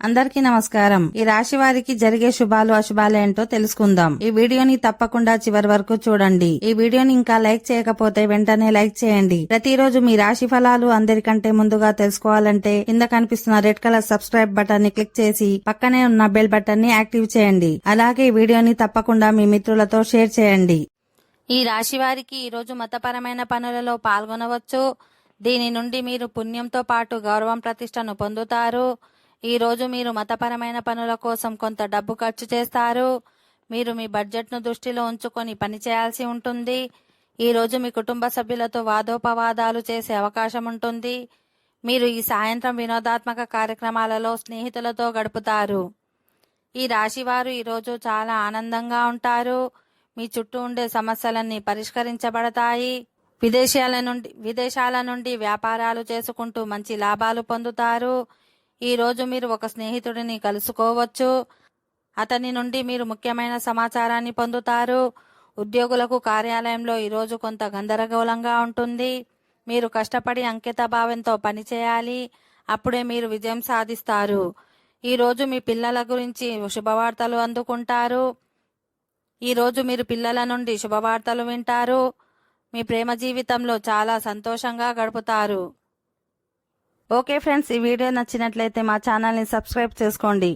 అందరికీ నమస్కారం. ఈ రాశి వారికి జరిగే శుభాలు అశుభాలు ఏంటో తెలుసుకుందాం. ఈ వీడియోని తప్పకుండా చివరి వరకు చూడండి. ఈ వీడియోని ఇంకా లైక్ చేయకపోతే వెంటనే లైక్ చేయండి. ప్రతిరోజు మీ రాశి ఫలాలు అందరికంటే ముందుగా తెలుసుకోవాలంటే కింద కనిపిస్తున్న రెడ్ కలర్ సబ్స్క్రైబ్ బటన్ ని క్లిక్ చేసి పక్కనే ఉన్న బెల్ బటన్ ని యాక్టివ్ చేయండి. అలాగే ఈ వీడియోని తప్పకుండా మీ మిత్రులతో షేర్ చేయండి. ఈ రాశి వారికి ఈరోజు మతపరమైన పనులలో పాల్గొనవచ్చు. దీని నుండి మీరు పుణ్యంతో పాటు గౌరవం ప్రతిష్టను పొందుతారు. ఈ రోజు మీరు మతపరమైన పనుల కోసం కొంత డబ్బు ఖర్చు చేస్తారు. మీరు మీ బడ్జెట్ను దృష్టిలో ఉంచుకొని పని చేయాల్సి ఉంటుంది. ఈ రోజు మీ కుటుంబ సభ్యులతో వాదోపవాదాలు చేసే అవకాశం ఉంటుంది. మీరు ఈ సాయంత్రం వినోదాత్మక కార్యక్రమాలలో స్నేహితులతో గడుపుతారు. ఈ రాశివారు ఈరోజు చాలా ఆనందంగా ఉంటారు. మీ చుట్టూ ఉండే సమస్యలన్నీ పరిష్కరించబడతాయి. విదేశాల నుండి వ్యాపారాలు చేసుకుంటూ మంచి లాభాలు పొందుతారు. ఈ రోజు మీరు ఒక స్నేహితుడిని కలుసుకోవచ్చు. అతని నుండి మీరు ముఖ్యమైన సమాచారాన్ని పొందుతారు. ఉద్యోగులకు కార్యాలయంలో ఈరోజు కొంత గందరగోళంగా ఉంటుంది. మీరు కష్టపడి అంకిత భావంతో పనిచేయాలి. అప్పుడే మీరు విజయం సాధిస్తారు. ఈ రోజు మీ పిల్లల గురించి శుభవార్తలు అందుకుంటారు. ఈ రోజు మీరు పిల్లల నుండి శుభవార్తలు వింటారు. మీ ప్రేమ జీవితంలో చాలా సంతోషంగా గడుపుతారు. ఓకే ఫ్రెండ్స్, ఈ వీడియో నచ్చినట్లయితే మా ఛానల్ని సబ్స్క్రైబ్ చేసుకోండి.